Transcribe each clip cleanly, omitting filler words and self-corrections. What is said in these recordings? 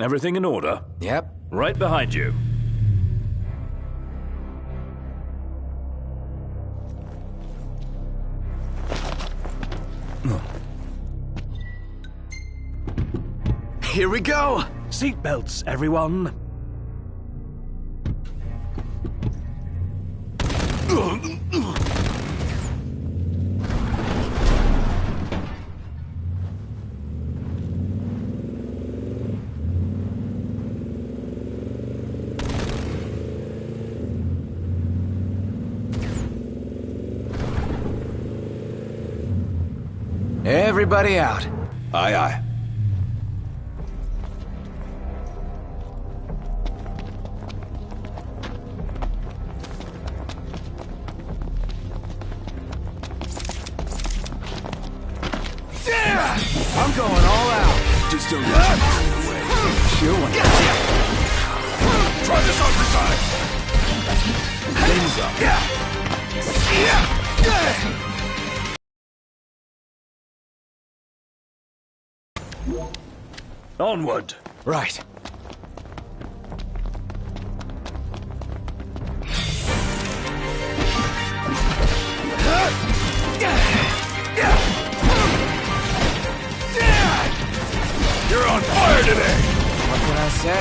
Everything in order? Yep. Right behind you. Here we go! Seatbelts, everyone. Everybody out. Aye, aye. I'm going all out. Just don't get too far away. Sure one. Try this other side. Things up. Onward. Right. You're on fire today! What can I say?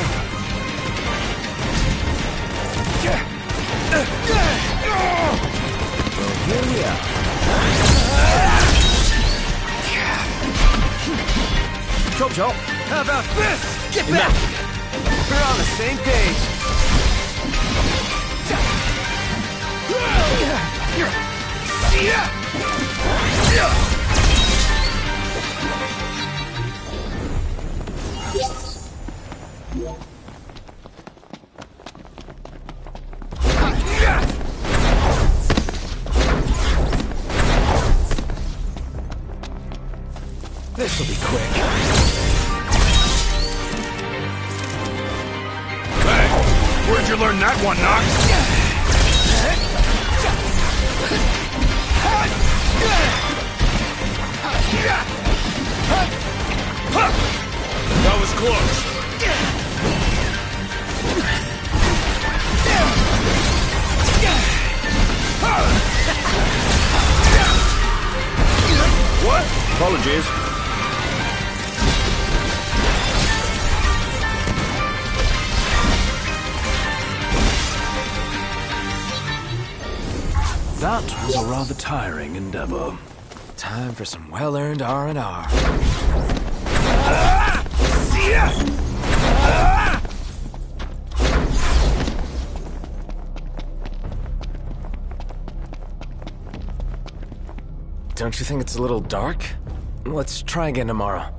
Well, here we are. Chop chop. How about this? Get back! We're on the same page. This'll be quick. Hey, where'd you learn that one, Knox? That was close. What? Apologies. That was a rather tiring endeavor. Time for some well-earned R&R. Don't you think it's a little dark? Let's try again tomorrow.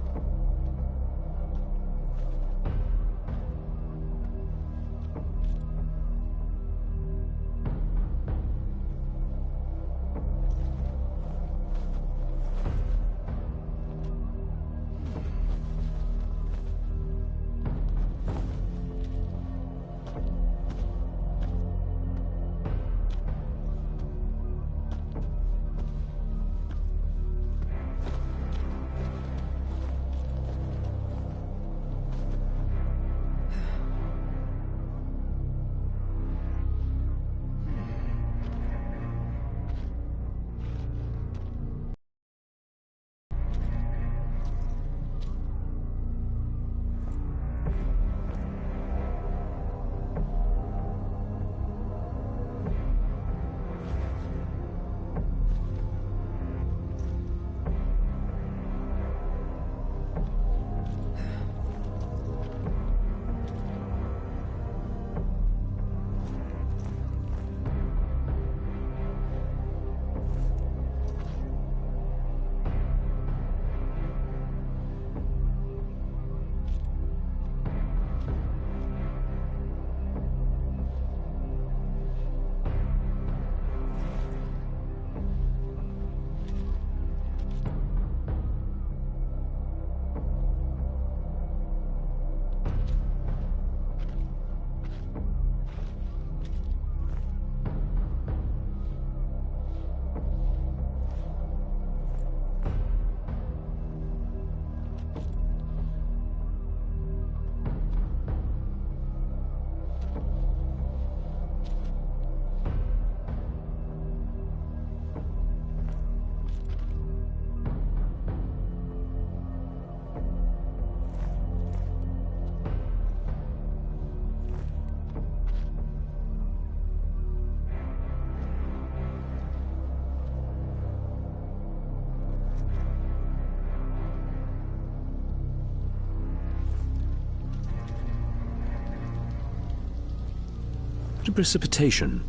to precipitation.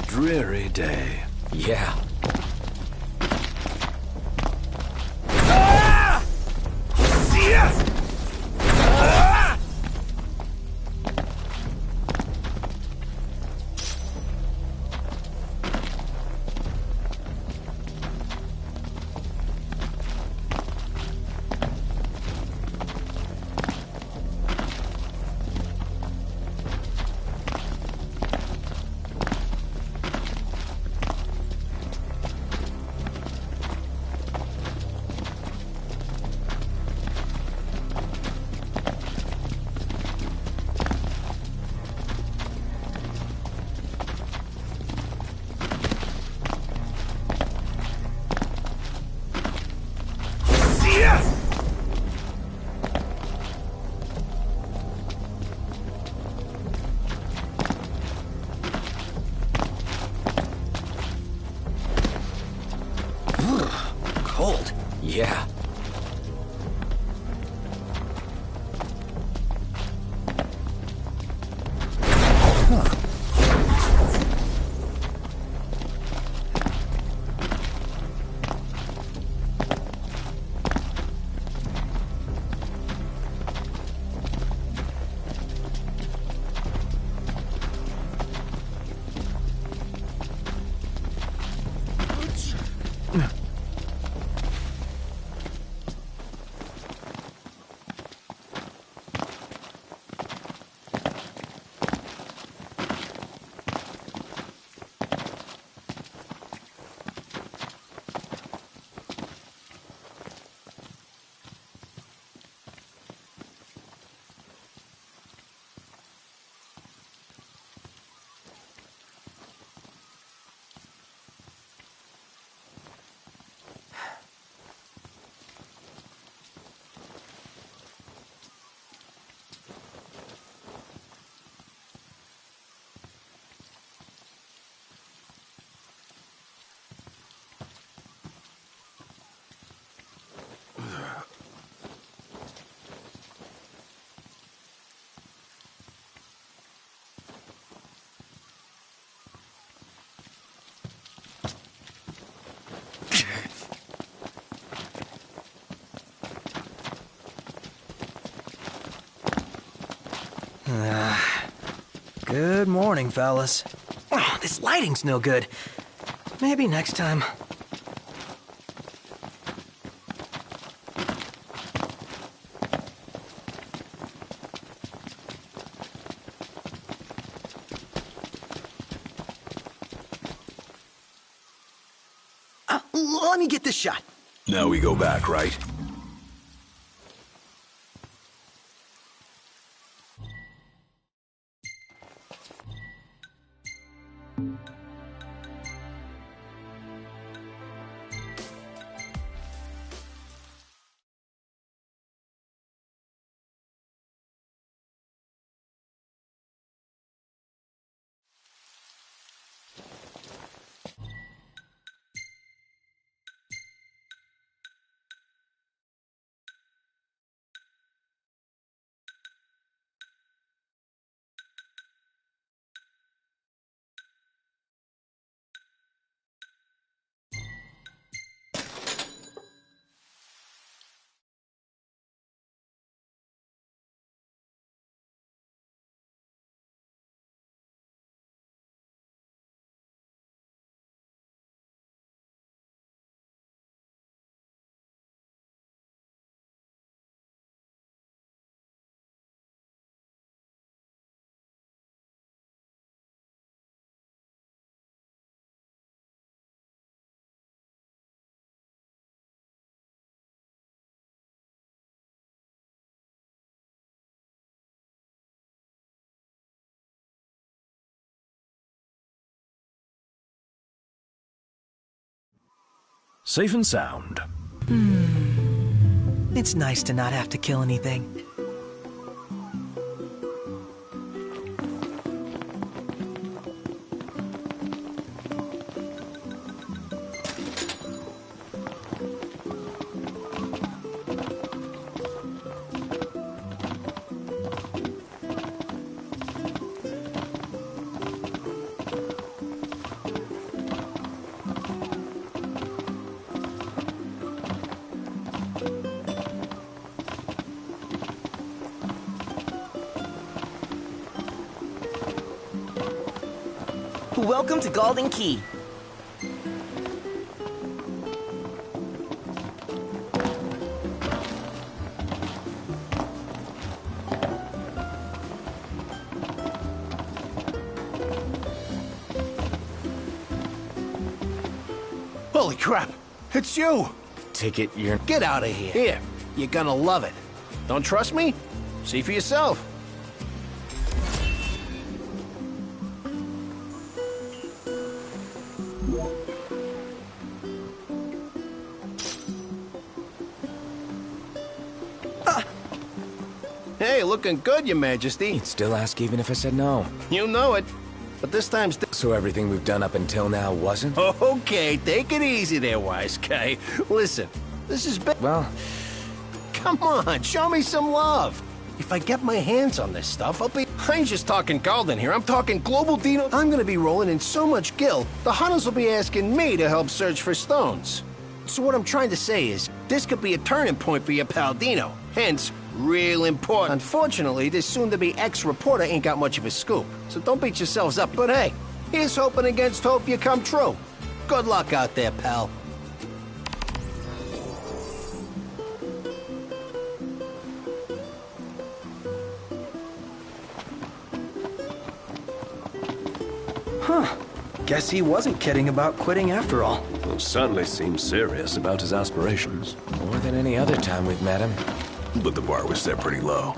Dreary day. Yeah. See ya! Cold. Yeah. Good morning, fellas. Oh, this lighting's no good. Maybe next time. Let me get this shot. Now we go back, right? Safe and sound. It's nice to not have to kill anything. Welcome to Golden Key. Holy crap! It's you! Ticket, you're... Get out of here. Here, you're gonna love it. Don't trust me? See for yourself. Hey, looking good, Your Majesty. You'd still ask even if I said no. You know it. But this time's... So everything we've done up until now wasn't? Okay, take it easy there, wise guy. Listen, this is big. Well... Come on, show me some love. If I get my hands on this stuff, I ain't just talking Golden here, I'm talking Global Dino. I'm gonna be rolling in so much gil, the hunters will be asking me to help search for stones. So what I'm trying to say is, this could be a turning point for your pal Dino. Hence, real important. Unfortunately, this soon-to-be ex-reporter ain't got much of a scoop, so don't beat yourselves up. But hey, here's hoping against hope you come true. Good luck out there, pal. Guess he wasn't kidding about quitting after all. Well, certainly seems serious about his aspirations. More than any other time we've met him. But the bar was set pretty low.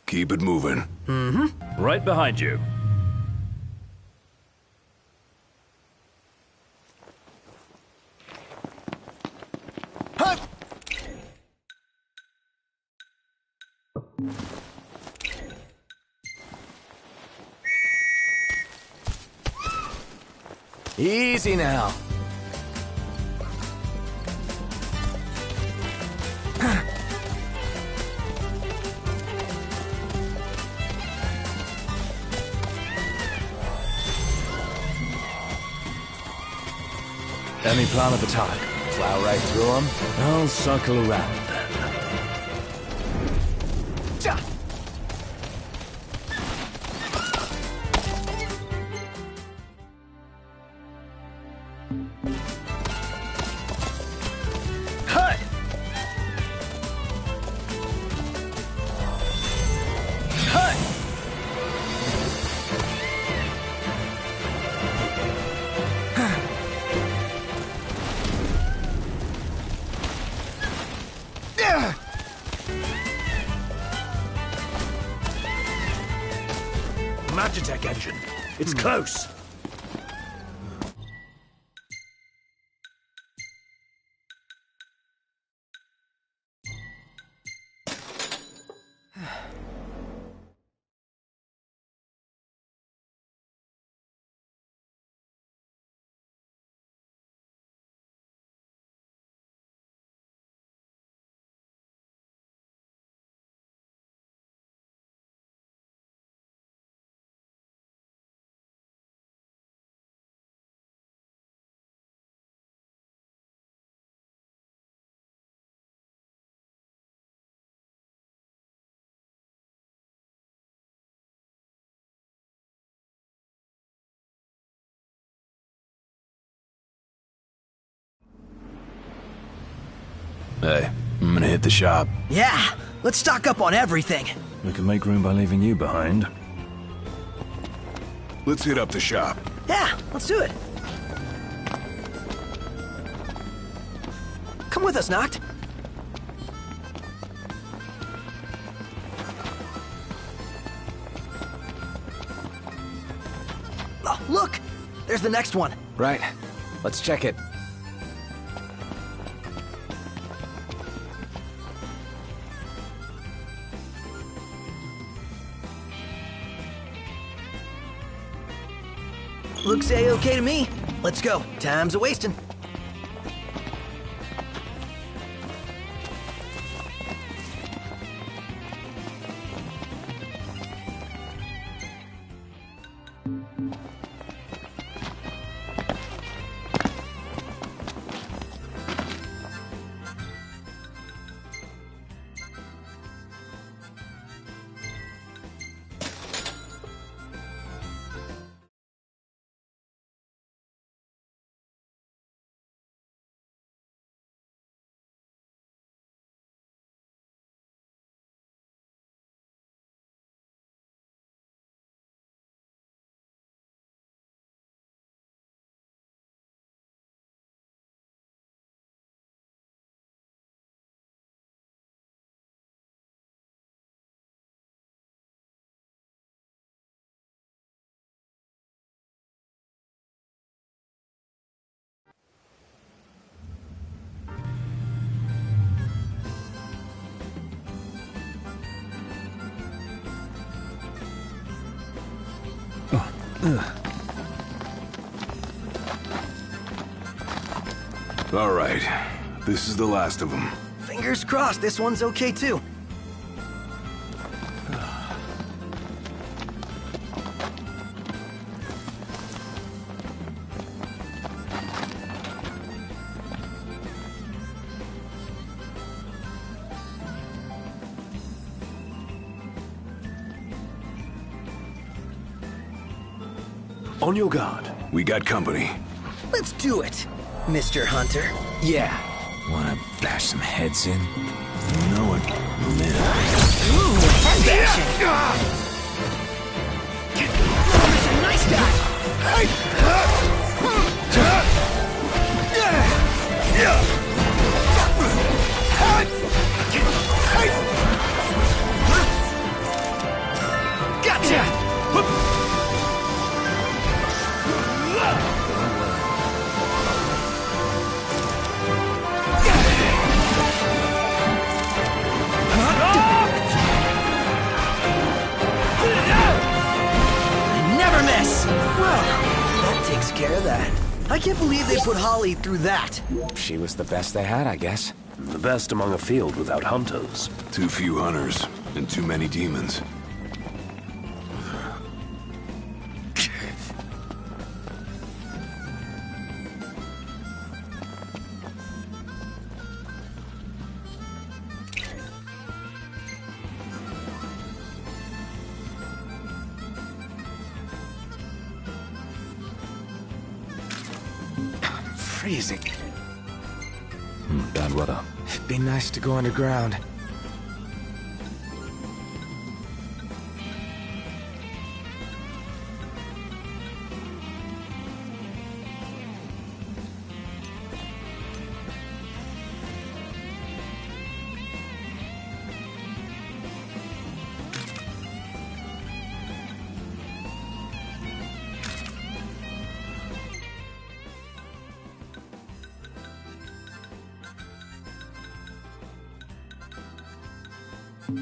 Keep it moving. Right behind you. Huh? Easy now. Any plan of attack? Plow right through him? I'll circle around then. Magitech engine. It's close. Hey, I'm gonna hit the shop. Yeah, let's stock up on everything. We can make room by leaving you behind. Let's hit up the shop. Yeah, let's do it. Come with us, Noct. Oh, look! There's the next one. Right. Let's check it. Looks A-okay to me. Let's go. Time's a-wasting. All right, this is the last of them. Fingers crossed this one's okay too. On your guard. We got company. Let's do it, Mr. Hunter. Yeah. Wanna bash some heads in? You know it, man. Ooh, head bashing. Mr. Nice Guy. Gotcha. Well, that takes care of that. I can't believe they put Holly through that. She was the best they had, I guess. The best among a field without hunters. Too few hunters and too many demons. Freezing. Bad weather. It'd be nice to go underground. Huh?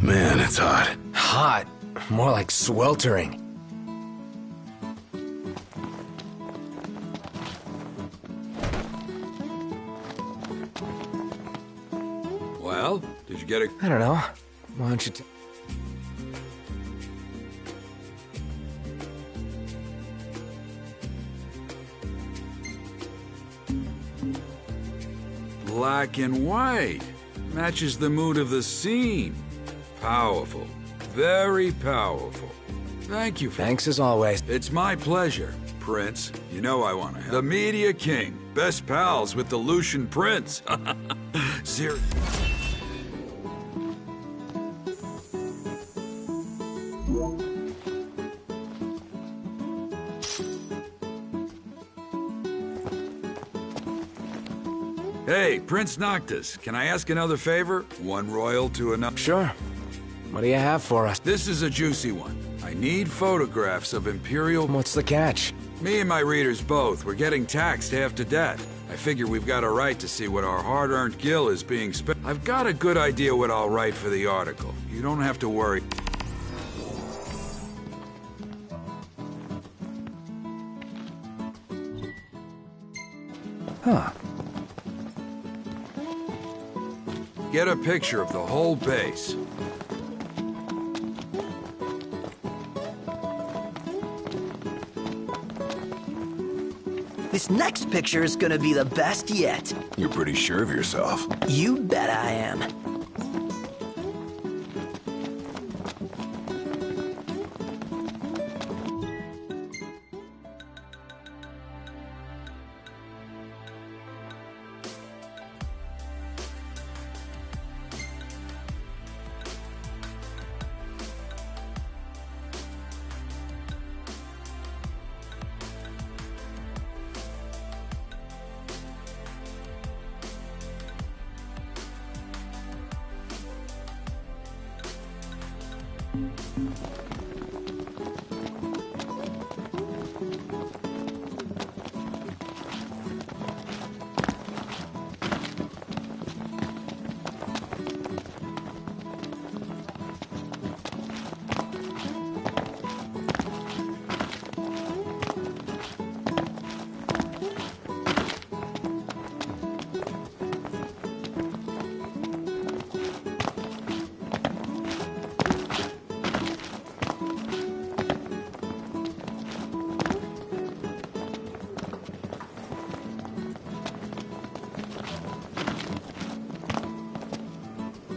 Man, it's hot. Hot. More like sweltering. Well, did you get a... I don't know. Why don't you Black and white. Matches the mood of the scene. Powerful. Very powerful. Thank you for... Thanks as always. It's my pleasure, Prince. You know I want to help. The Media King. Best pals with the Lucian Prince. Seriously. Hey, Prince Noctis, can I ask another favor? One royal to another. Sure. What do you have for us? This is a juicy one. I need photographs of Imperial... What's the catch? Me and my readers both. We're getting taxed half to death. I figure we've got a right to see what our hard-earned gil is being spent. I've got a good idea what I'll write for the article. You don't have to worry. Huh. Get a picture of the whole base. This next picture is gonna be the best yet. You're pretty sure of yourself. You bet I am.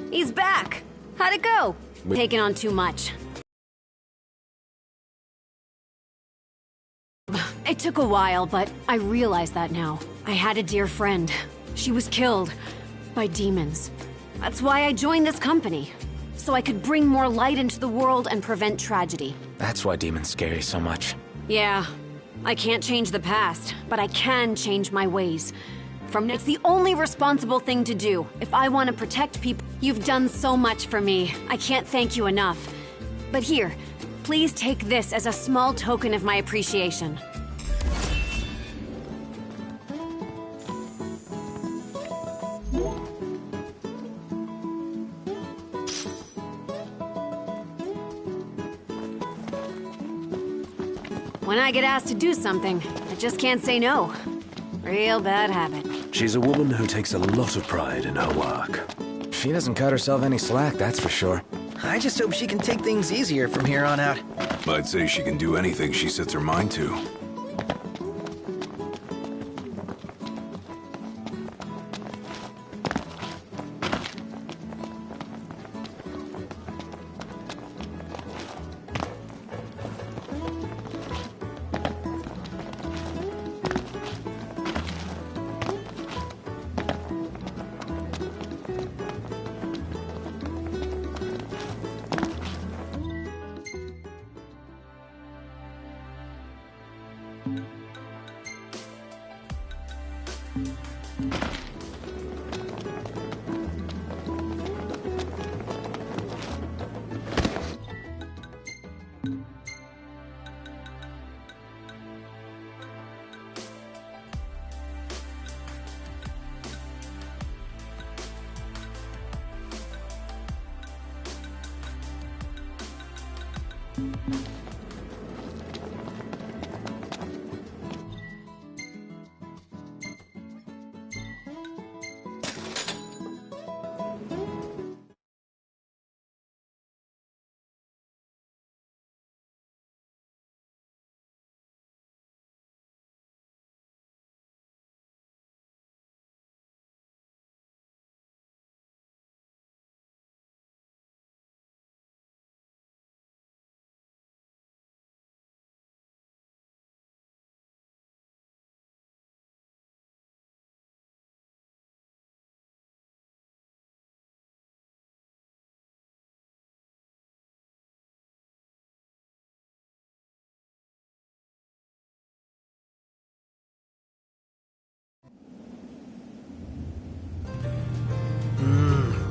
He's back! How'd it go? Taking on too much. It took a while, but I realize that now. I had a dear friend. She was killed by demons. That's why I joined this company. So I could bring more light into the world and prevent tragedy. That's why demons scare you so much. Yeah. I can't change the past, but I can change my ways. From now, it's the only responsible thing to do. If I want to protect people, you've done so much for me. I can't thank you enough. But here, please take this as a small token of my appreciation. When I get asked to do something, I just can't say no. Real bad habit. She's a woman who takes a lot of pride in her work. She doesn't cut herself any slack, that's for sure. I just hope she can take things easier from here on out. I'd say she can do anything she sets her mind to.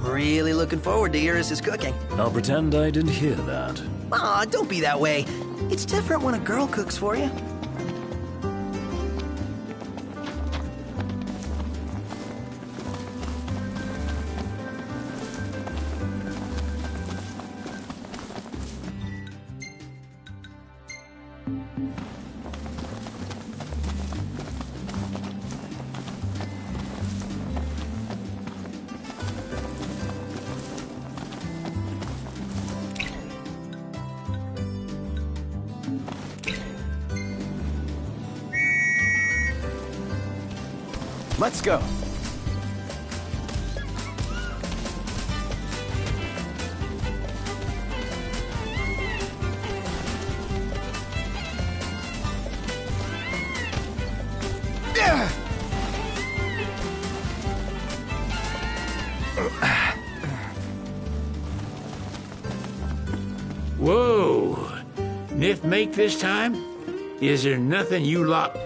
Really looking forward to Iris' cooking. I'll pretend I didn't hear that. Aw, don't be that way. It's different when a girl cooks for you. Let's go. Whoa! Nif make this time? Is there nothing you lot...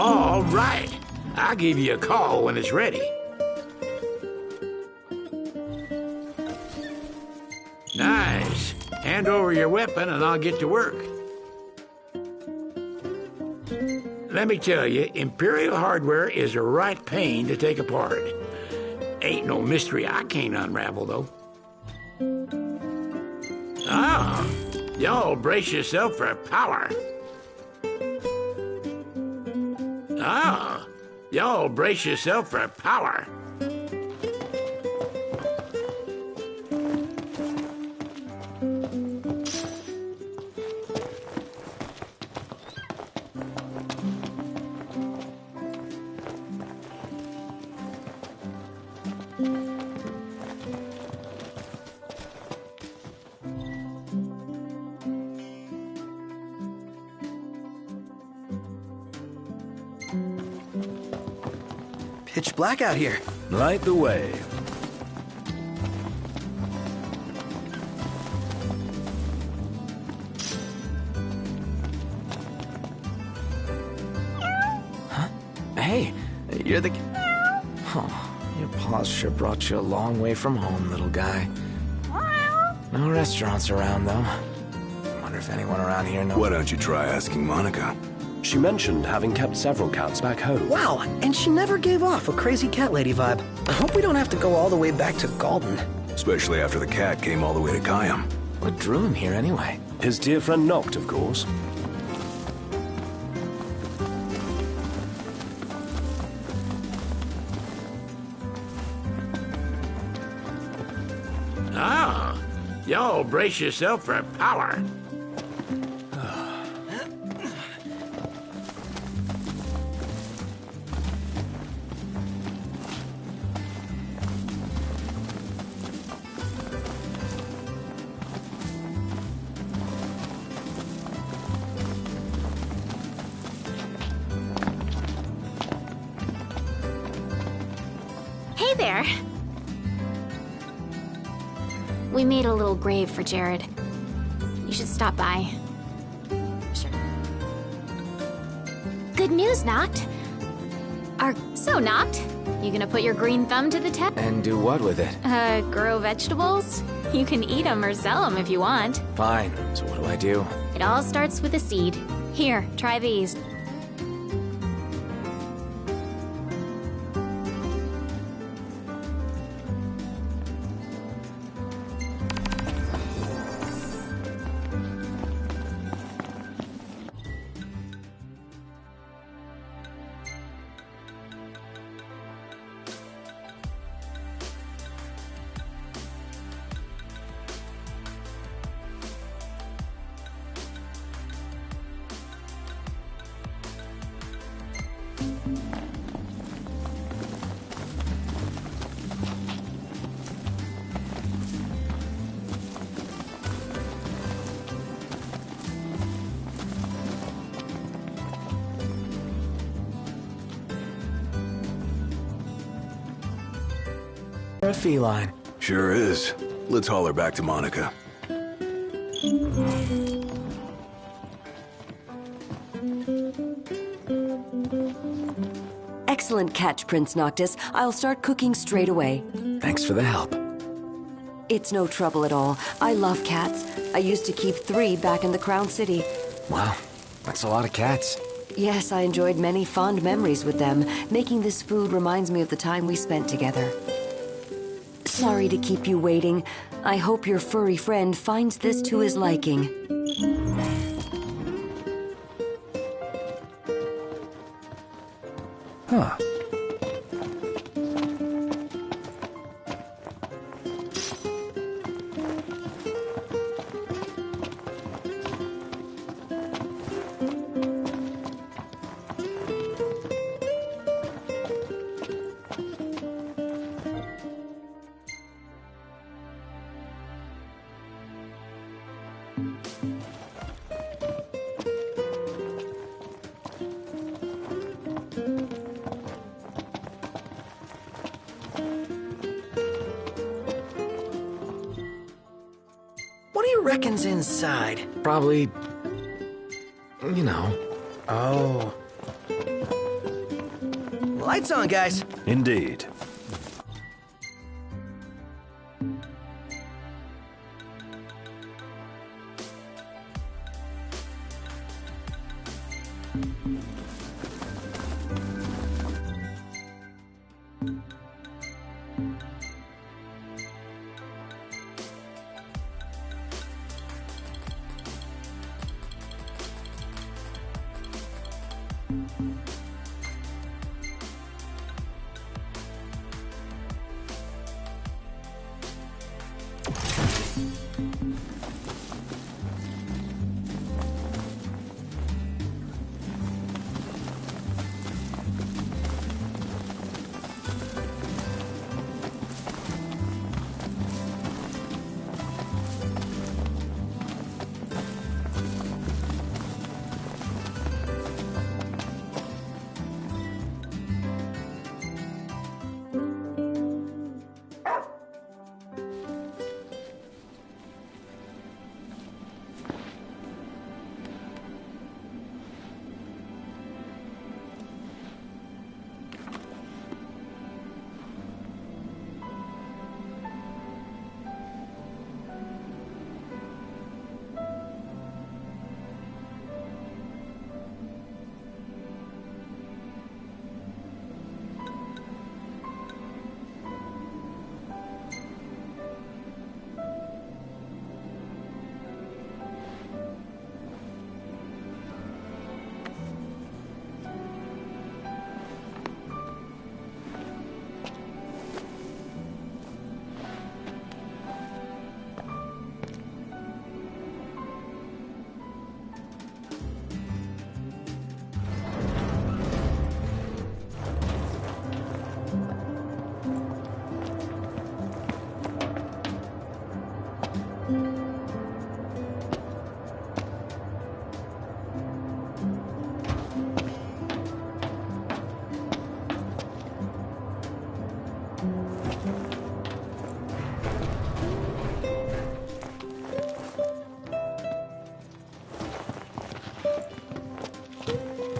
All right. I'll give you a call when it's ready. Nice. Hand over your weapon and I'll get to work. Let me tell you, Imperial hardware is a right pain to take apart. Ain't no mystery I can't unravel, though. Ah, y'all brace yourself for power. Ah, y'all brace yourself for power. Pitch black out here. Light the way. Hey, you're the... Oh, your paws sure brought you a long way from home, little guy. No restaurants around, though. Wonder if anyone around here knows... Why don't you try asking Monica? She mentioned having kept several cats back home. Wow, and she never gave off a crazy cat lady vibe. I hope we don't have to go all the way back to Galden. Especially after the cat came all the way to Kayam. What drew him here, anyway? His dear friend Noct, of course. Ah, y'all brace yourself for power. Hey there. We made a little grave for Jared. You should stop by. Sure. Good news, Noct. So, Noct, you gonna put your green thumb to the test? And do what with it? Grow vegetables? You can eat them or sell them if you want. Fine. So what do I do? It all starts with a seed. Here, try these. A feline. Sure is. Let's haul her back to Monica. Excellent catch, Prince Noctis. I'll start cooking straight away. Thanks for the help. It's no trouble at all. I love cats. I used to keep 3 back in the Crown City. Wow, that's a lot of cats. Yes, I enjoyed many fond memories with them. Making this food reminds me of the time we spent together. Sorry to keep you waiting. I hope your furry friend finds this to his liking. Huh. What do you reckon's inside? Probably... you know. Oh. Lights on, guys. Indeed.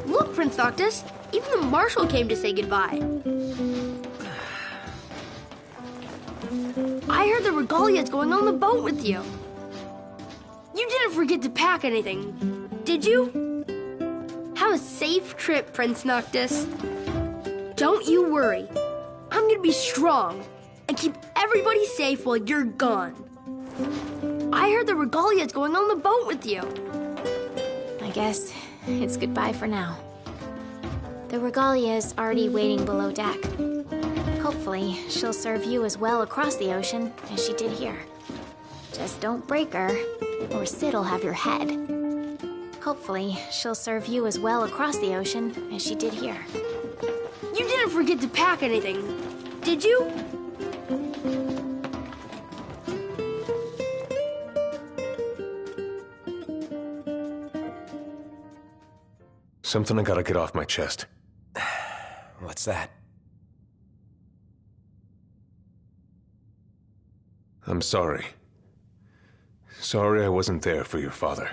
Look, Prince Noctis, even the Marshal came to say goodbye. I heard the Regalia's going on the boat with you. You didn't forget to pack anything, did you? Have a safe trip, Prince Noctis. Don't you worry. I'm gonna be strong and keep everybody safe while you're gone. I heard the Regalia's going on the boat with you. I guess it's goodbye for now. The Regalia is already waiting below deck. Hopefully, she'll serve you as well across the ocean as she did here. Just don't break her, or Sid'll have your head. Hopefully, she'll serve you as well across the ocean as she did here. You didn't forget to pack anything, did you? Something I gotta get off my chest. What's that? I'm sorry. Sorry I wasn't there for your father.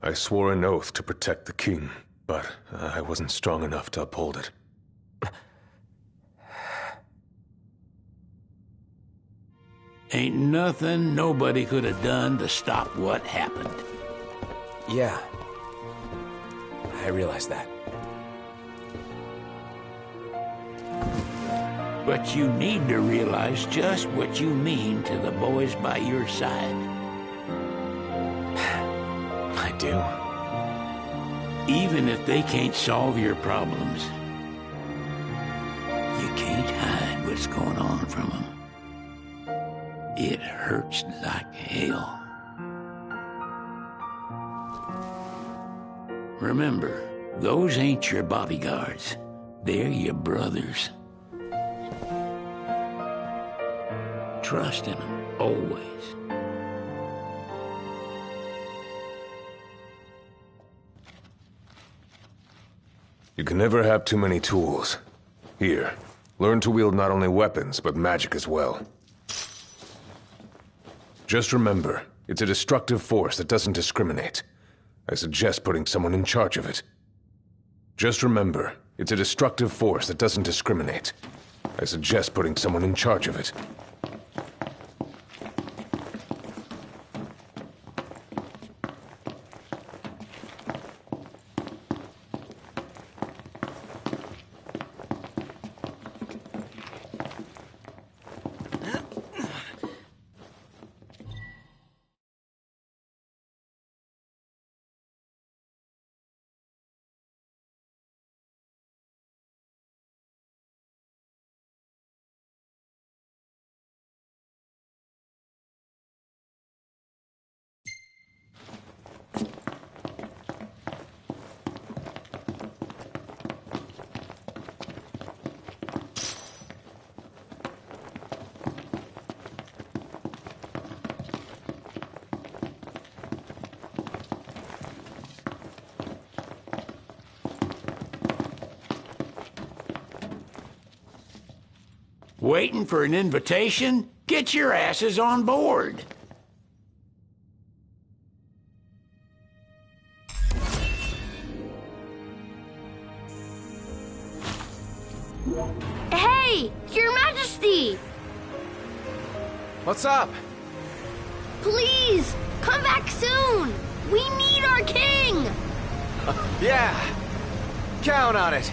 I swore an oath to protect the king, but I wasn't strong enough to uphold it. Ain't nothing nobody could have done to stop what happened. Yeah. I realize that. But you need to realize just what you mean to the boys by your side. I do. Even if they can't solve your problems, you can't hide what's going on from them. It hurts like hell. Remember, those ain't your bodyguards. They're your brothers. Trust in them, always. You can never have too many tools. Here, learn to wield not only weapons, but magic as well. Just remember, it's a destructive force that doesn't discriminate. I suggest putting someone in charge of it. Just remember, it's a destructive force that doesn't discriminate. I suggest putting someone in charge of it. Waiting for an invitation? Get your asses on board. Hey, Your Majesty! What's up? Please, come back soon! We need our king! Yeah, count on it.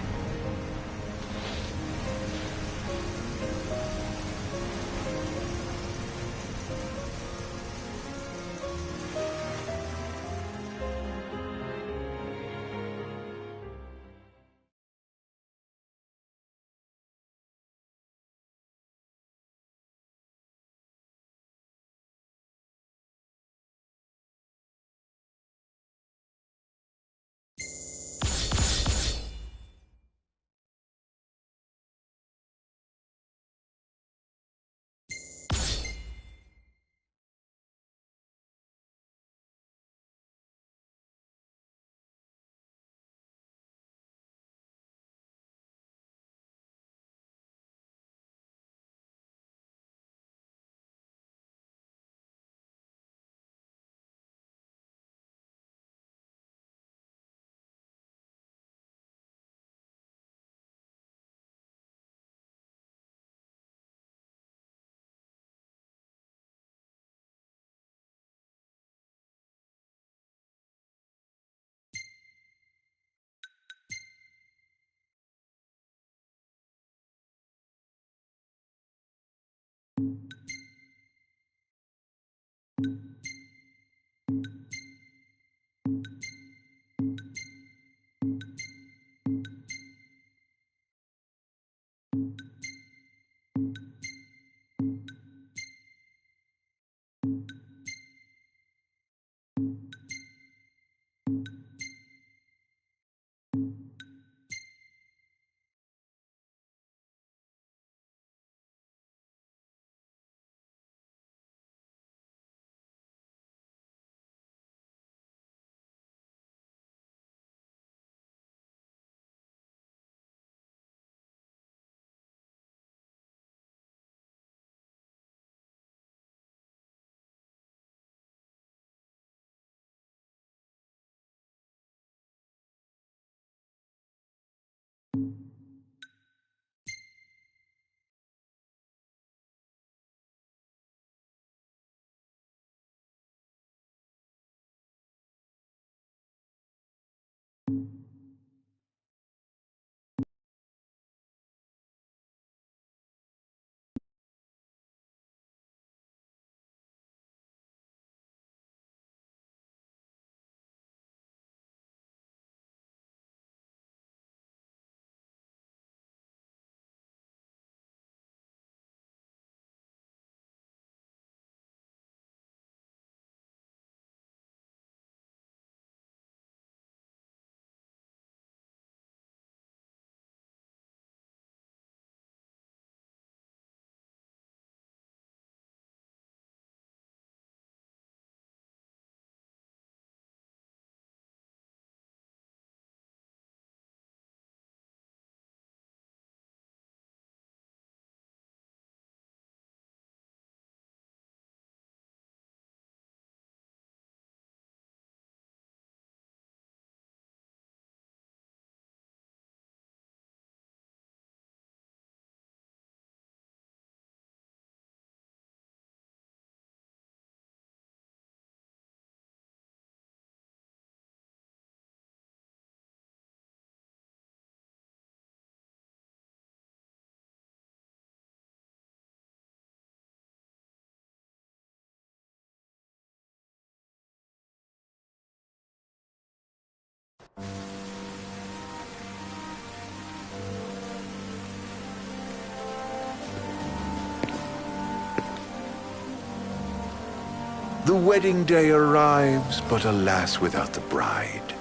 The wedding day arrives, but alas, without the bride.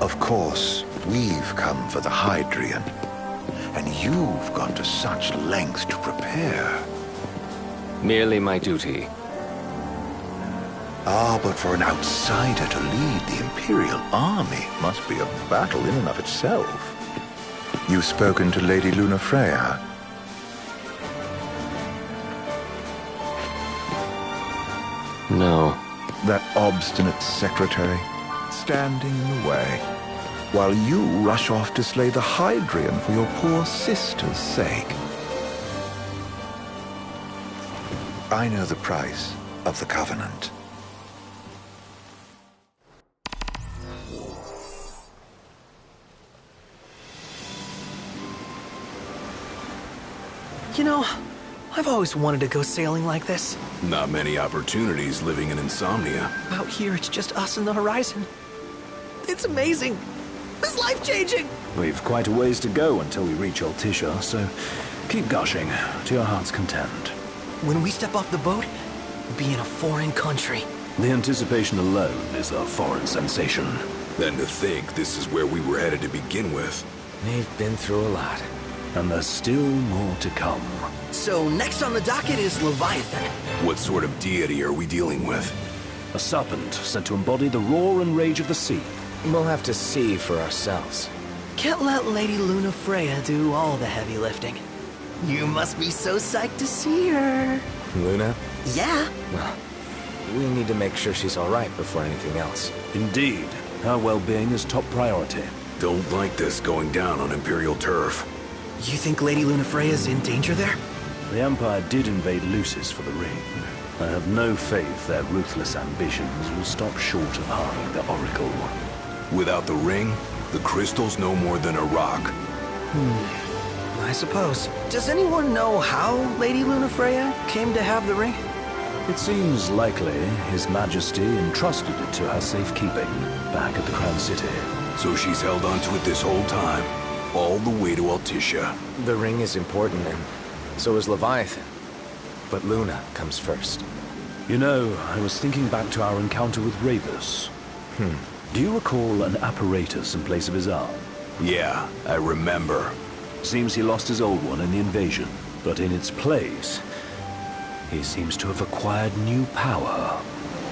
Of course, we've come for the Hydrian, and you've gone to such lengths to prepare. Merely my duty. Ah, but for an outsider to lead the Imperial army must be a battle in and of itself. You've spoken to Lady Lunafreya. No. That obstinate secretary, standing in the way, while you rush off to slay the Hydrian for your poor sister's sake. I know the price of the Covenant. You know, I've always wanted to go sailing like this. Not many opportunities living in Insomnia. Out here, it's just us and the horizon. It's amazing. It's life-changing. We've quite a ways to go until we reach Altissia, so keep gushing to your heart's content. When we step off the boat, we'll be in a foreign country. The anticipation alone is a foreign sensation. Then to think this is where we were headed to begin with. They've been through a lot. And there's still more to come. So next on the docket is Leviathan. What sort of deity are we dealing with? A serpent said to embody the roar and rage of the sea. We'll have to see for ourselves. Can't let Lady Lunafreya do all the heavy lifting. You must be so psyched to see her. Luna? Yeah. Well, we need to make sure she's all right before anything else. Indeed. Her well-being is top priority. Don't like this going down on Imperial turf. You think Lady Lunafreya's in danger there? The Empire did invade Lucis for the ring. I have no faith their ruthless ambitions will stop short of harming the Oracle. Without the ring, the crystal's no more than a rock. I suppose. Does anyone know how Lady Lunafreya came to have the ring? It seems likely His Majesty entrusted it to her safekeeping back at the Crown City. So she's held onto it this whole time, all the way to Altissia. The ring is important, and so is Leviathan. But Luna comes first. You know, I was thinking back to our encounter with Ravus. Do you recall an apparatus in place of his arm? Yeah, I remember. Seems he lost his old one in the invasion, but in its place, he seems to have acquired new power.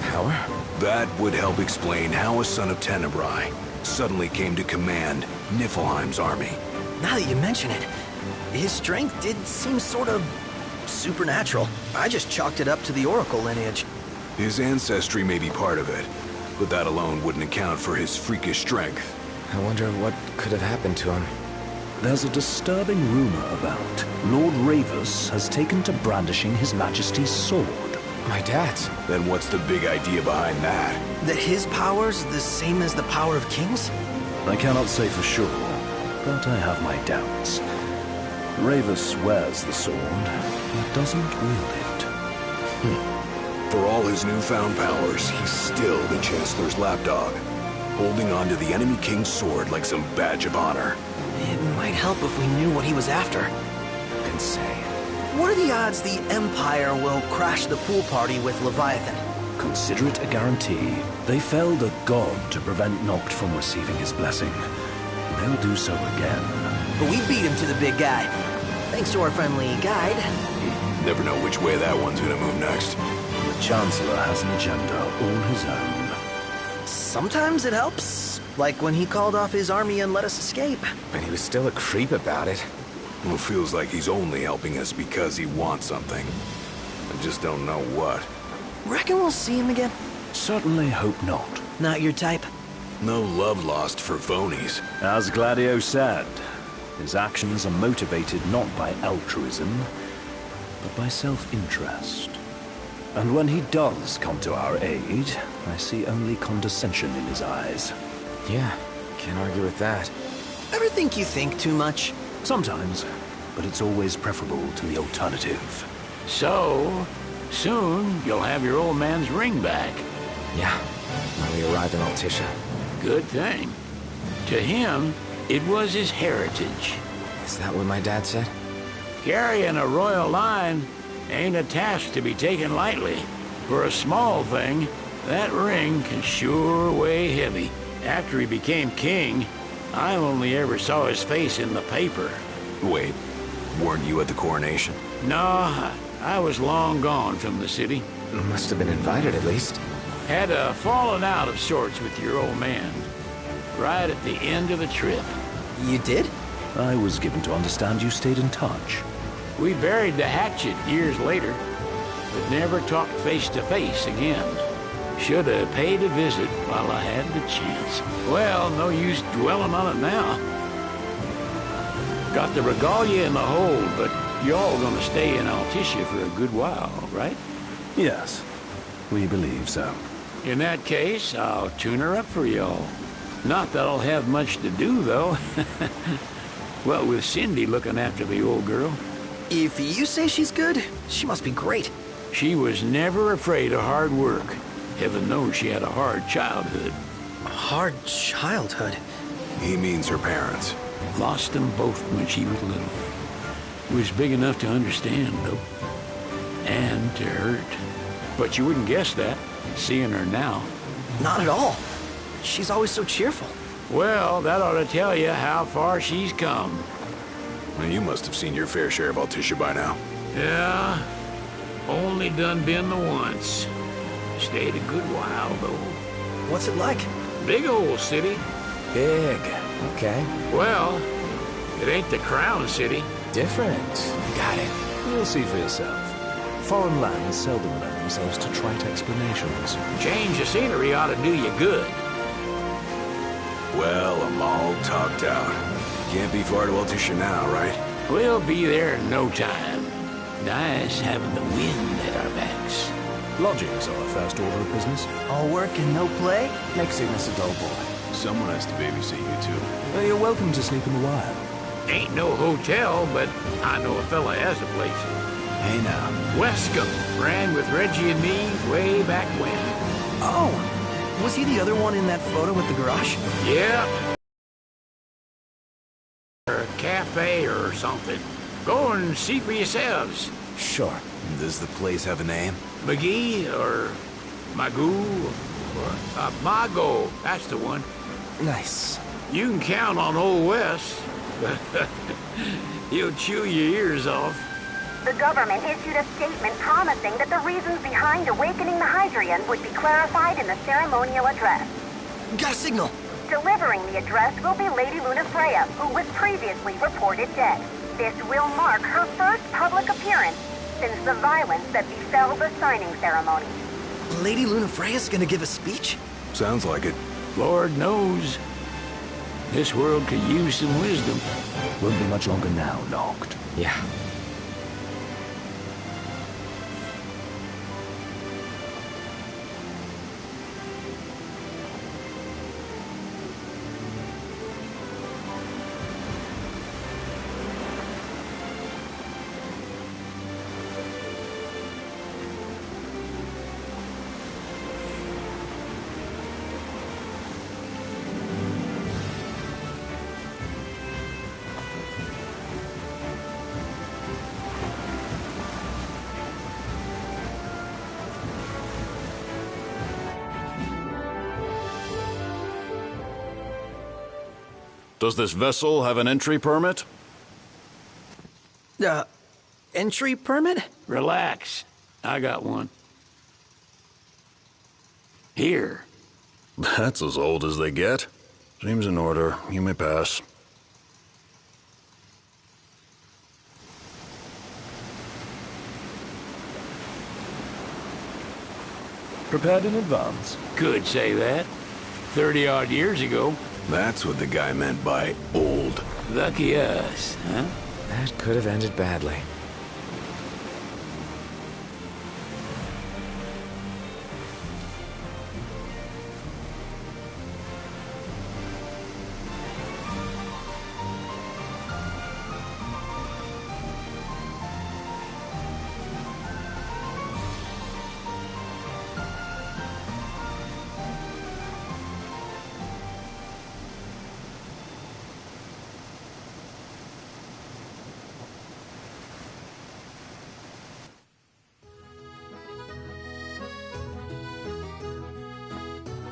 Power? That would help explain how a son of Tenebrae suddenly came to command Niflheim's army. Now that you mention it, his strength did seem sort of supernatural. I just chalked it up to the Oracle lineage. His ancestry may be part of it, but that alone wouldn't account for his freakish strength. I wonder what could have happened to him. There's a disturbing rumor about Lord Ravus has taken to brandishing His Majesty's sword. My dad's. Then what's the big idea behind that? That his power's the same as the power of kings? I cannot say for sure, but I have my doubts. Ravus wears the sword, but doesn't wield it. For all his newfound powers, he's still the Chancellor's lapdog, holding on to the enemy king's sword like some badge of honor. It might help if we knew what he was after. Who can say? What are the odds the Empire will crash the pool party with Leviathan? Consider it a guarantee. They felled a god to prevent Noct from receiving his blessing. They'll do so again. But we beat him to the big guy. Thanks to our friendly guide. Never know which way that one's gonna move next. The Chancellor has an agenda all his own. Sometimes it helps. Like when he called off his army and let us escape. But he was still a creep about it. Well, it feels like he's only helping us because he wants something. I just don't know what. Reckon we'll see him again? Certainly hope not. Not your type? No love lost for phonies. As Gladio said, his actions are motivated not by altruism, but by self-interest. And when he does come to our aid, I see only condescension in his eyes. Yeah, can't argue with that. Ever think you think too much? Sometimes, but it's always preferable to the alternative. So, soon you'll have your old man's ring back. Yeah, when we arrived in Altissia. Good thing. To him, it was his heritage. Is that what my dad said? Carrying a royal line ain't a task to be taken lightly. For a small thing, that ring can sure weigh heavy. After he became king, I only ever saw his face in the paper. Wait, weren't you at the coronation? No, I was long gone from the city. Must have been invited at least. Had a falling out of sorts with your old man. Right at the end of the trip. You did? I was given to understand you stayed in touch. We buried the hatchet years later, but never talked face to face again. Should have paid a visit while I had the chance. Well, no use dwelling on it now. Got the regalia in the hold, but y'all gonna stay in Altissia for a good while, right? Yes, we believe so. In that case, I'll tune her up for y'all. Not that I'll have much to do, though. Well, with Cindy looking after the old girl. If you say she's good, she must be great. She was never afraid of hard work. Heaven knows she had a hard childhood. A hard childhood? He means her parents. Lost them both when she was little. Was big enough to understand, though. And to hurt. But you wouldn't guess that, seeing her now. Not at all. She's always so cheerful. Well, that ought to tell you how far she's come. Well, you must have seen your fair share of Altissia by now. Yeah, only done been the once. Stayed a good while, though. What's it like? Big old city. Big. Okay. Well, it ain't the crown city. Different. Got it. You'll see for yourself. Foreign lands seldom lend themselves to trite explanations. Change of scenery ought to do you good. Well, I'm all talked out. Can't be far to Altissia now, right? We'll be there in no time. Nice having the wind at our backs. Lodgings are our first order of business. All work and no play? Makes Ignis a dull boy. Someone has to babysit you, too. You're welcome to sleep in the wild. Ain't no hotel, but I know a fella has a place. Hey now. Wescombe ran with Reggie and me way back when. Oh, was he the other one in that photo with the garage? Yep. Or a cafe or something. Go and see for yourselves. Sure. Does the place have a name? McGee or Magoo or Mago. That's the one. Nice. You can count on Old Wes. He'll chew your ears off. The government issued a statement promising that the reasons behind awakening the Hydrian would be clarified in the ceremonial address. Got a signal. Delivering the address will be Lady Lunafreya, who was previously reported dead. This will mark her first public appearance since the violence that befell the signing ceremony. Lady Lunafreya's gonna give a speech? Sounds like it. Lord knows. This world could use some wisdom. Won't be much longer now, Noct. Yeah. Does this vessel have an entry permit? Entry permit? Relax. I got one. Here. That's as old as they get. Seems in order. You may pass. Prepared in advance? Could say that. 30-odd years ago. That's what the guy meant by old. Lucky us, huh? That could have ended badly.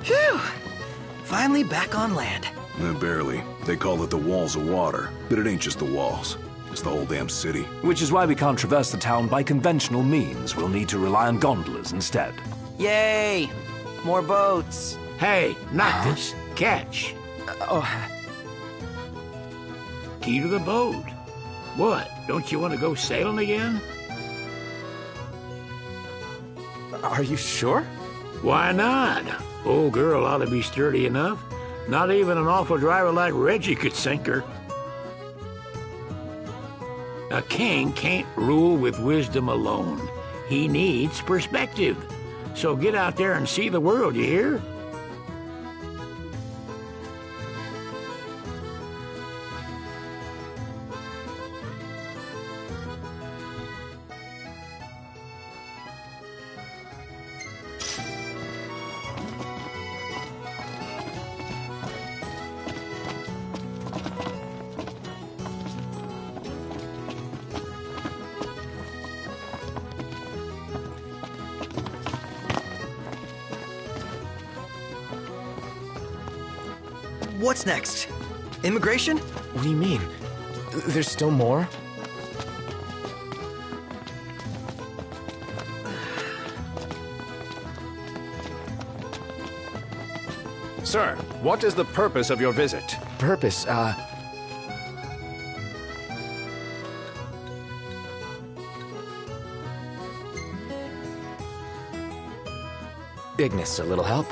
Phew! Finally back on land. Barely. They call it the Walls of Water, but it ain't just the walls. It's the whole damn city. Which is why we can't traverse the town by conventional means. We'll need to rely on gondolas instead. Yay! More boats. Hey, Noctis, catch. Key to the boat. What? Don't you want to go sailing again? Are you sure? Why not? Old girl ought to be sturdy enough. Not even an awful driver like Reggie could sink her. A king can't rule with wisdom alone. He needs perspective. So get out there and see the world, you hear? What's next? Immigration? What do you mean? There's still more? Sir, what is the purpose of your visit? Purpose, Ignis, a little help?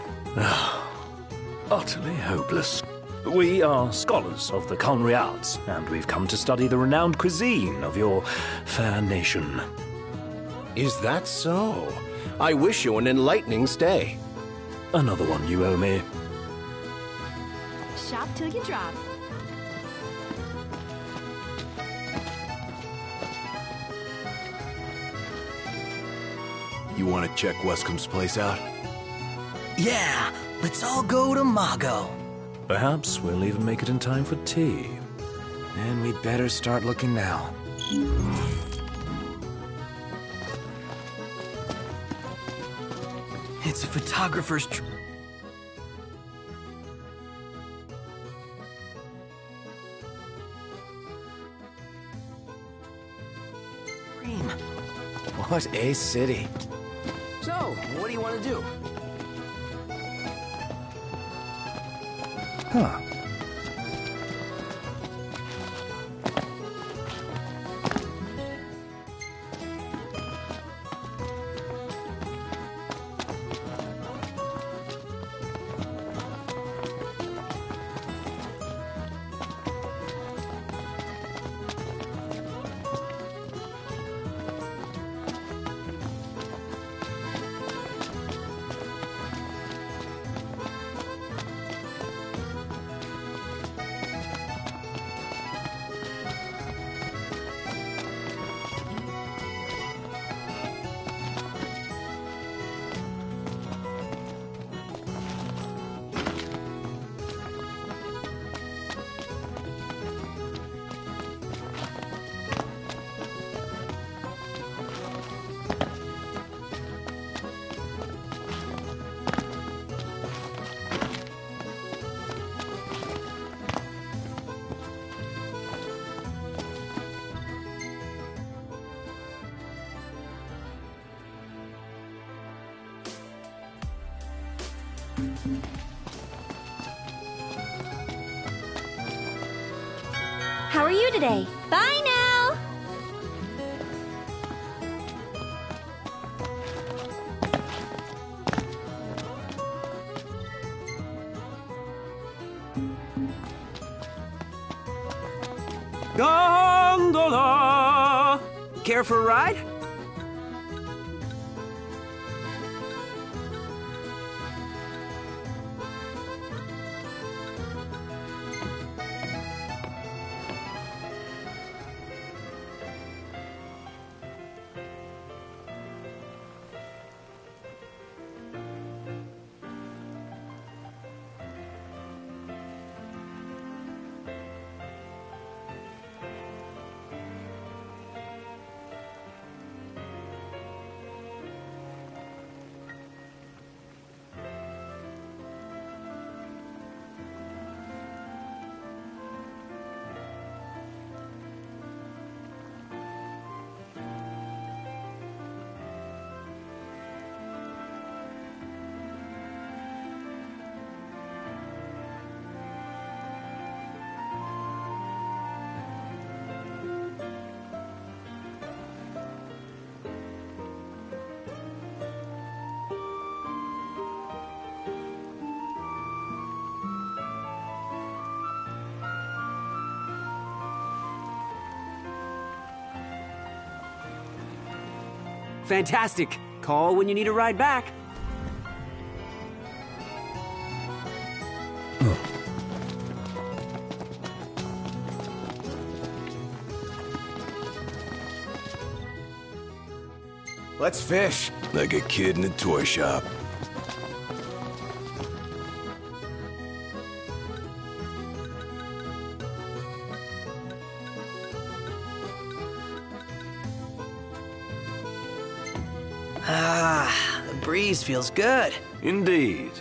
Utterly hopeless. We are scholars of the culinary arts, and we've come to study the renowned cuisine of your fair nation. Is that so? I wish you an enlightening stay. Another one you owe me. Shop till you drop. You want to check Wescom's place out? Yeah, let's all go to Mago. Perhaps we'll even make it in time for tea. And we'd better start looking now. It's a photographer's dream. What a city. So, what do you want to do? Huh. How are you today? Bye now! Gondola! Care for a ride? Fantastic. Call when you need a ride back. Let's fish. Like a kid in a toy shop. Ah, the breeze feels good. Indeed.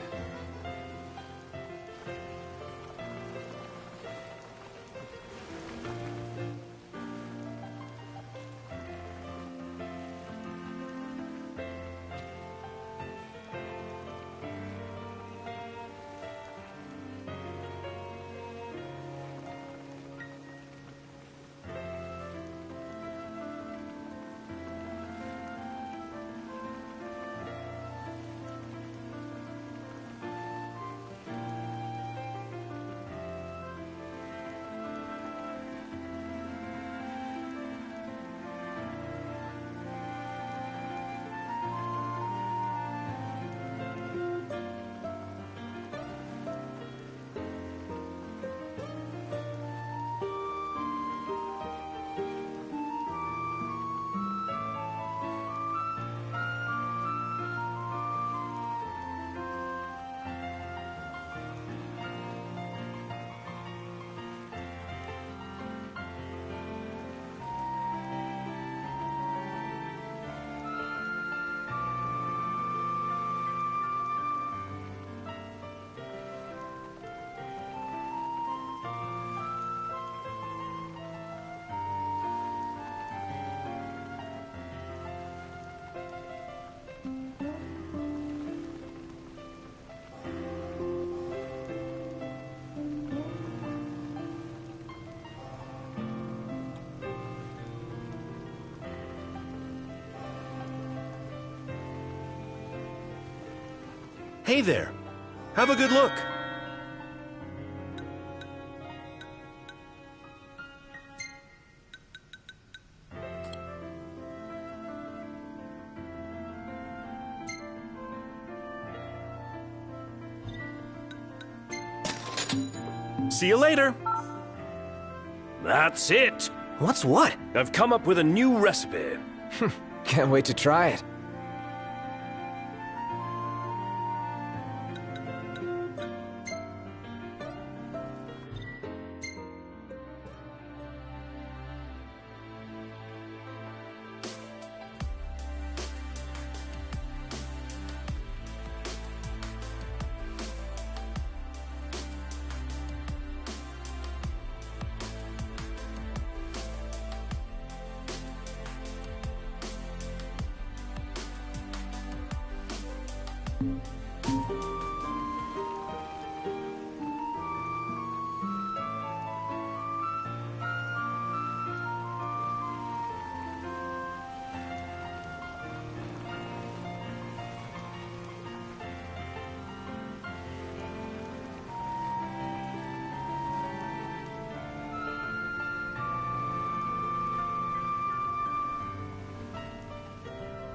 Hey there. Have a good look. See you later. That's it. What's what? I've come up with a new recipe. Can't wait to try it.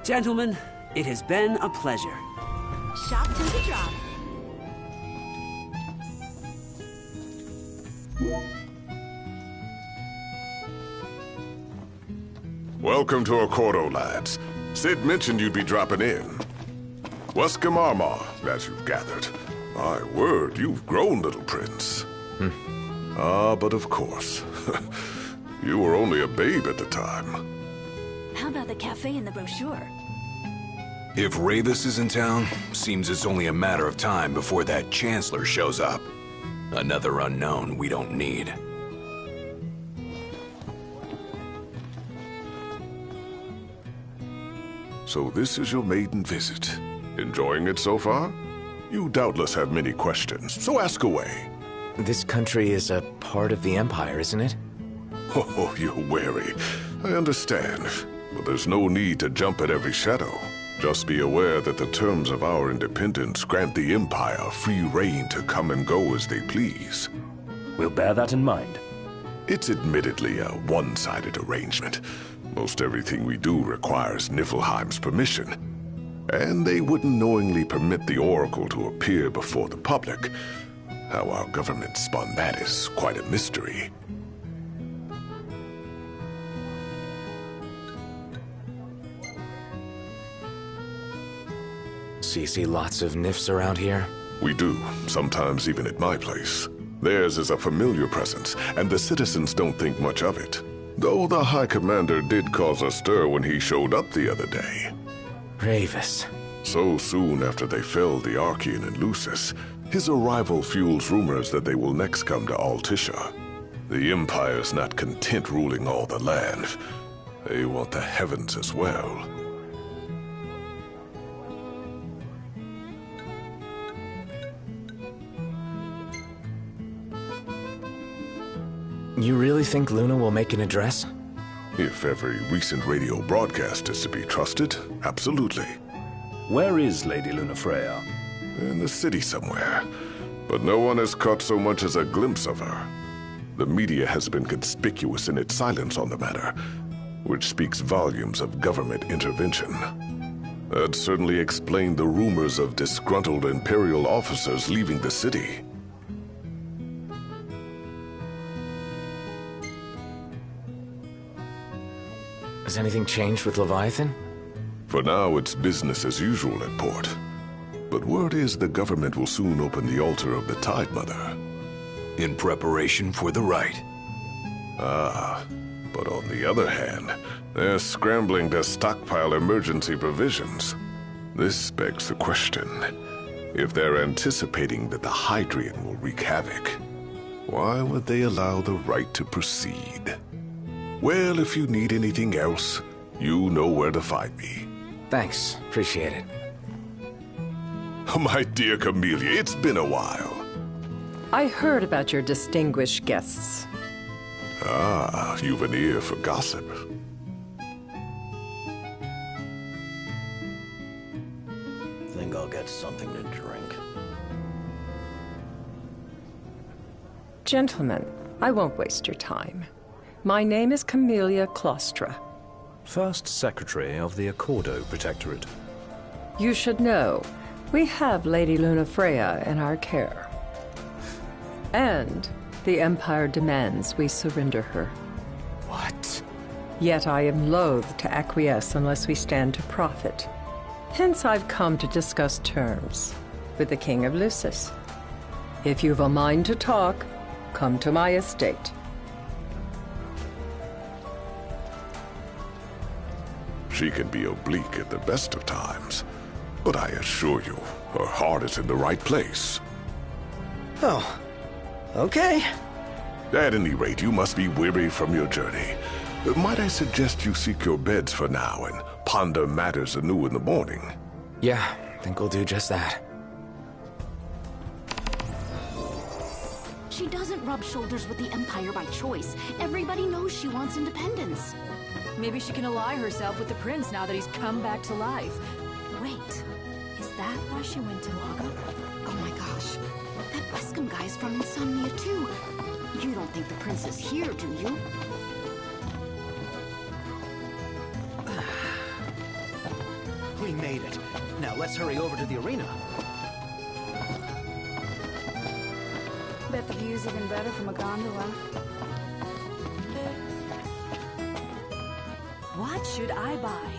Gentlemen, it has been a pleasure. Shop to the drop. Welcome to Accordo, lads. Sid mentioned you'd be dropping in. Wesker Marmar, as you've gathered. My word, you've grown, little prince. Ah, but of course. You were only a babe at the time. How about the cafe in the brochure? If Ravus is in town, seems it's only a matter of time before that Chancellor shows up. Another unknown we don't need. So this is your maiden visit. Enjoying it so far? You doubtless have many questions, so ask away. This country is a part of the Empire, isn't it? Oh, you're wary. I understand. But there's no need to jump at every shadow. Just be aware that the terms of our independence grant the Empire free reign to come and go as they please. We'll bear that in mind. It's admittedly a one-sided arrangement, Most everything we do requires Niflheim's permission. And they wouldn't knowingly permit the Oracle to appear before the public. How our government spun that is quite a mystery. So you see lots of Nifs around here? We do, sometimes even at my place. Theirs is a familiar presence, and the citizens don't think much of it. Though the High Commander did cause a stir when he showed up the other day. Ravus. So soon after they felled the Archean and Lucis, his arrival fuels rumors that they will next come to Altissia. The Empire's not content ruling all the land. They want the heavens as well. You really think Luna will make an address? If every recent radio broadcast is to be trusted, absolutely. Where is Lady Lunafreya? In the city somewhere. But no one has caught so much as a glimpse of her. The media has been conspicuous in its silence on the matter, which speaks volumes of government intervention. That certainly explained the rumors of disgruntled Imperial officers leaving the city. Has anything changed with Leviathan? For now, it's business as usual at port. But word is the government will soon open the altar of the Tide Mother. In preparation for the rite. Ah, but on the other hand, they're scrambling to stockpile emergency provisions. This begs the question, if they're anticipating that the Hydrian will wreak havoc, why would they allow the rite to proceed? Well, if you need anything else, you know where to find me. Thanks. Appreciate it. My dear Camellia, it's been a while. I heard about your distinguished guests. Ah, you've an ear for gossip. Think I'll get something to drink. Gentlemen, I won't waste your time. My name is Camellia Claustra. First Secretary of the Accordo Protectorate. You should know, we have Lady Lunafreya in our care. And the Empire demands we surrender her. What? Yet I am loath to acquiesce unless we stand to profit. Hence I've come to discuss terms with the King of Lucis. If you've a mind to talk, come to my estate. She can be oblique at the best of times, but I assure you, her heart is in the right place. Oh, okay. At any rate, you must be weary from your journey. Might I suggest you seek your beds for now and ponder matters anew in the morning? Yeah, I think we'll do just that. She doesn't rub shoulders with the Empire by choice. Everybody knows she wants independence. Maybe she can ally herself with the prince now that he's come back to life. Wait, is that why she went to Laga? Oh my gosh, that Wescom guy's from Insomnia too. You don't think the prince is here, do you? We made it. Now let's hurry over to the arena. Bet the view's even better from a gondola. What should I buy?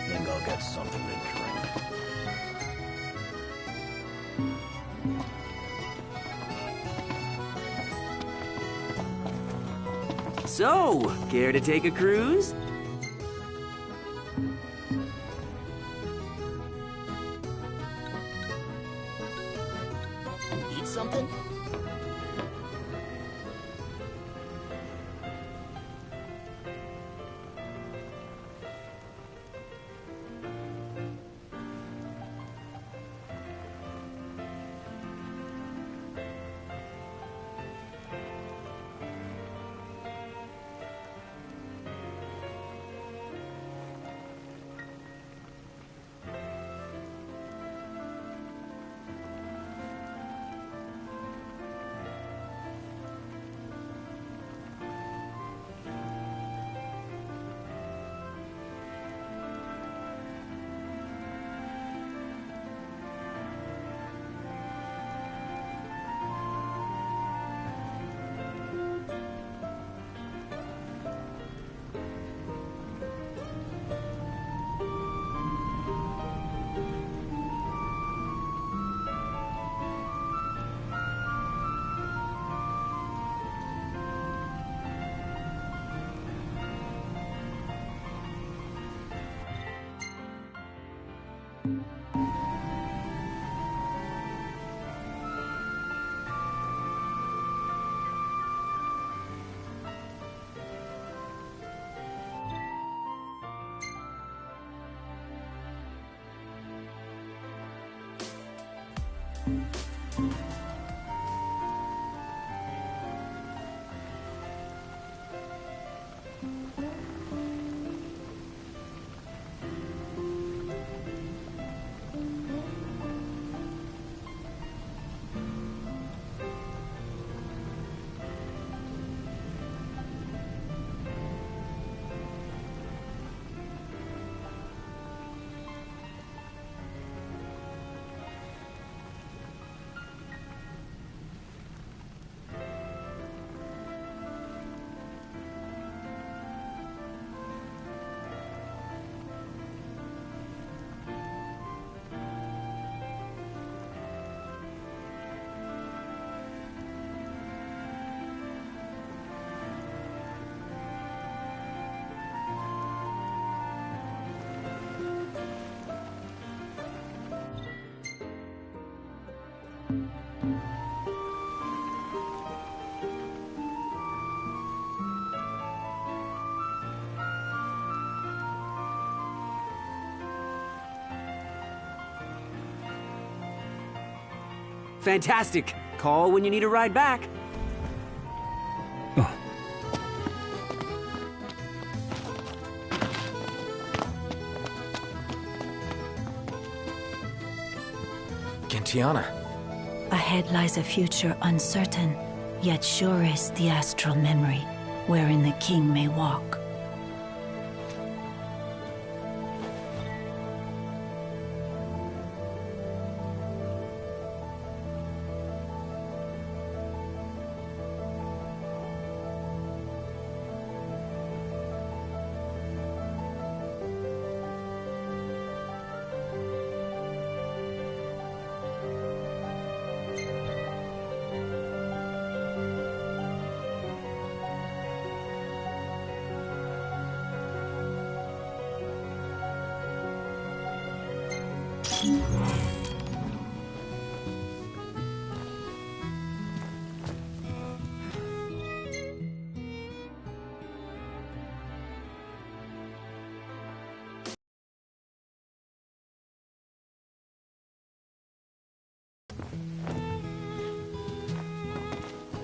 Think I'll get something to drink. So, care to take a cruise? Eat something? Fantastic. Call when you need a ride back. Gentiana. Ahead lies a future uncertain, yet sure is the astral memory, wherein the king may walk.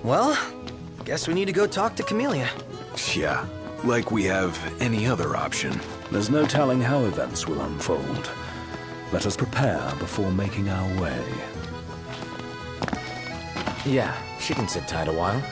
Well, guess we need to go talk to Camellia. Yeah, like we have any other option. There's no telling how events will unfold. Let us prepare before making our way. Yeah, she can sit tight a while.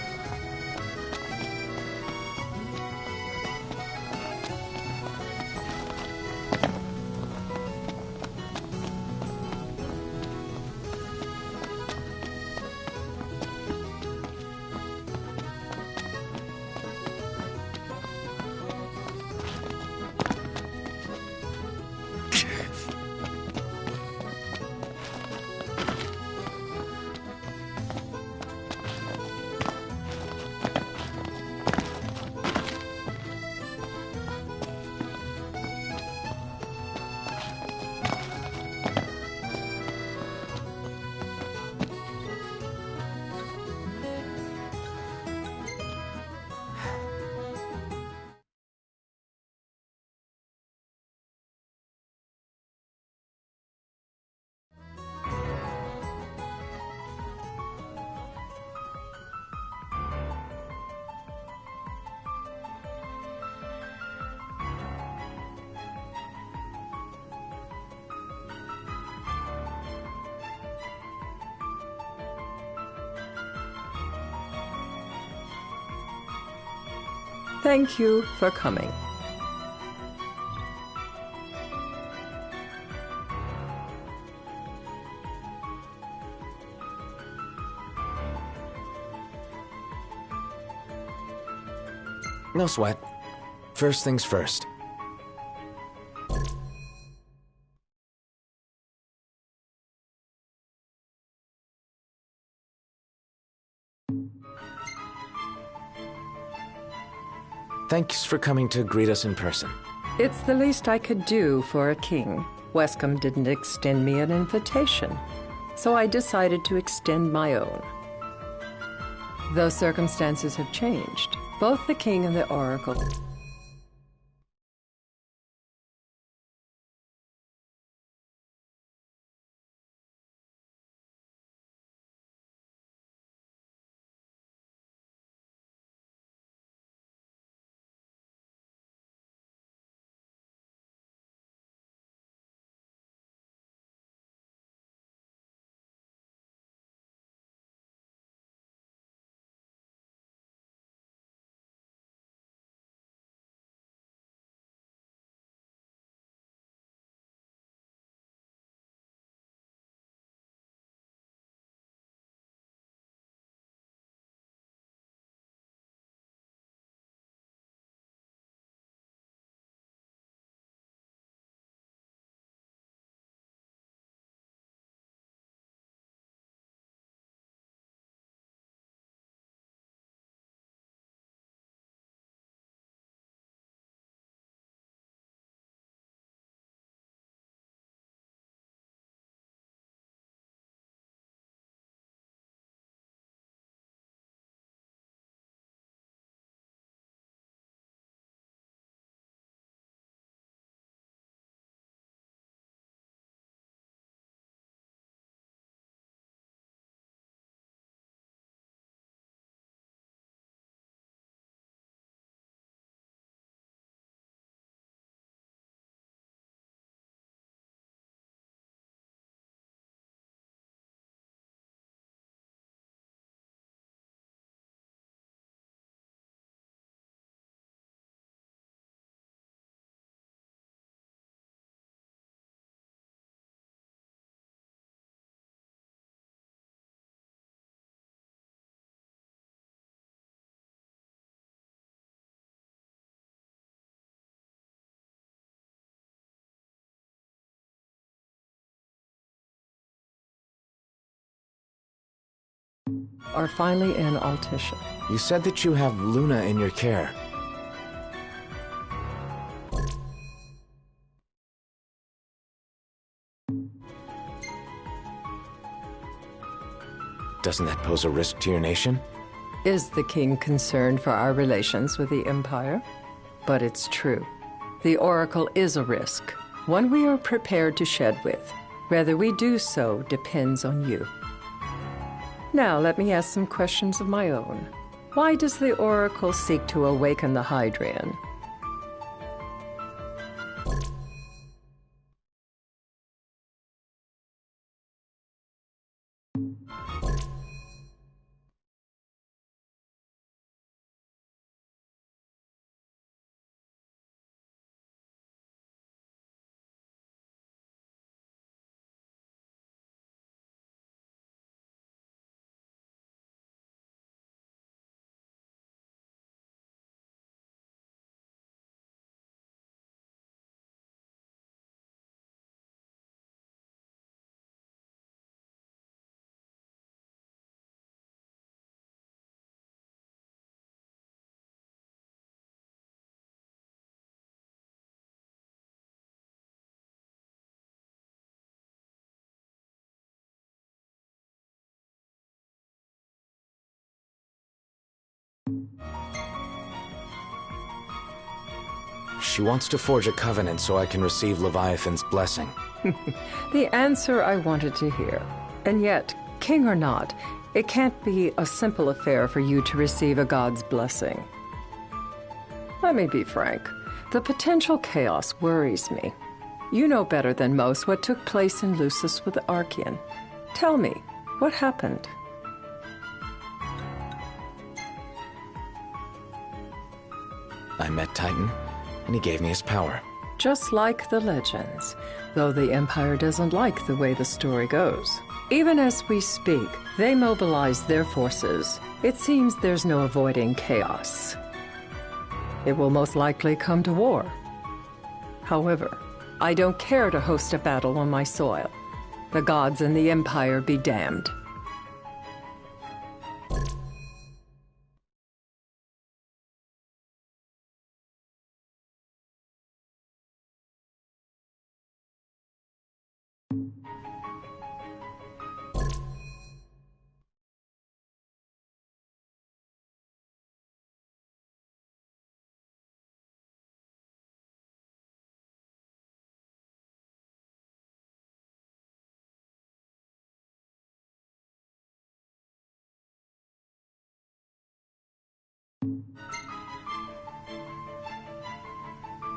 Thank you for coming. No sweat. First things first. Thanks for coming to greet us in person. It's the least I could do for a king. Wescom didn't extend me an invitation, so I decided to extend my own. Though circumstances have changed, both the king and the oracle are finally in Altissia. You said that you have Luna in your care. Doesn't that pose a risk to your nation? Is the king concerned for our relations with the Empire? But it's true. The Oracle is a risk, one we are prepared to shed with. Whether we do so depends on you. Now let me ask some questions of my own. Why does the Oracle seek to awaken the Hydrian? She wants to forge a covenant so I can receive Leviathan's blessing. The answer I wanted to hear. And yet, king or not, it can't be a simple affair for you to receive a god's blessing. Let me be frank. The potential chaos worries me. You know better than most what took place in Lucis with Archean. Tell me, what happened? I met Titan, and he gave me his power. Just like the legends, though the Empire doesn't like the way the story goes. Even as we speak, they mobilize their forces. It seems there's no avoiding chaos. It will most likely come to war. However, I don't care to host a battle on my soil. The gods and the Empire be damned.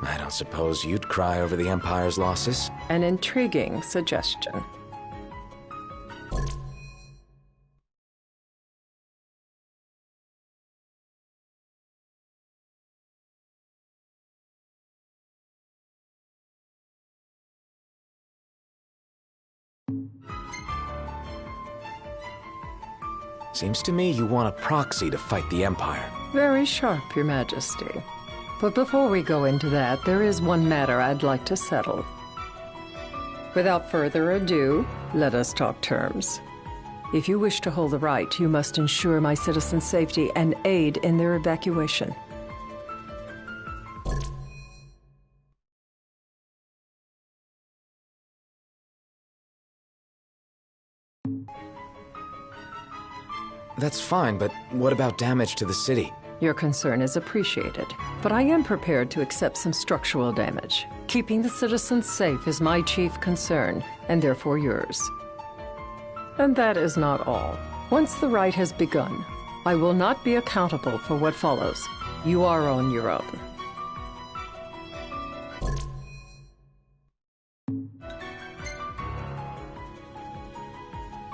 I don't suppose you'd cry over the Empire's losses? An intriguing suggestion. Seems to me you want a proxy to fight the Empire. Very sharp, Your Majesty. But before we go into that, there is one matter I'd like to settle. Without further ado, let us talk terms. If you wish to hold the right, you must ensure my citizens' safety and aid in their evacuation. That's fine, but what about damage to the city? Your concern is appreciated, but I am prepared to accept some structural damage. Keeping the citizens safe is my chief concern, and therefore yours. And that is not all. Once the rite has begun, I will not be accountable for what follows. You are on your own.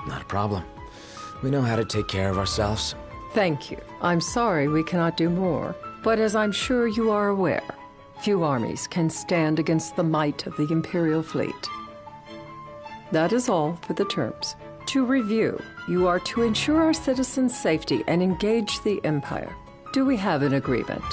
Not a problem. We know how to take care of ourselves. Thank you. I'm sorry we cannot do more, but as I'm sure you are aware, few armies can stand against the might of the Imperial fleet. That is all for the terms. To review, you are to ensure our citizens' safety and engage the Empire. Do we have an agreement?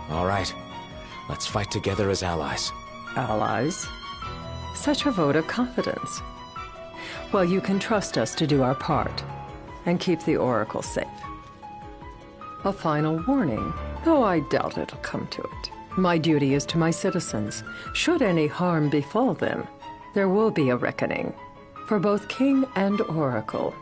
All right. Let's fight together as allies. Allies? Such a vote of confidence. Well, you can trust us to do our part and keep the Oracle safe. A final warning, though I doubt it'll come to it. My duty is to my citizens. Should any harm befall them, there will be a reckoning for both King and Oracle.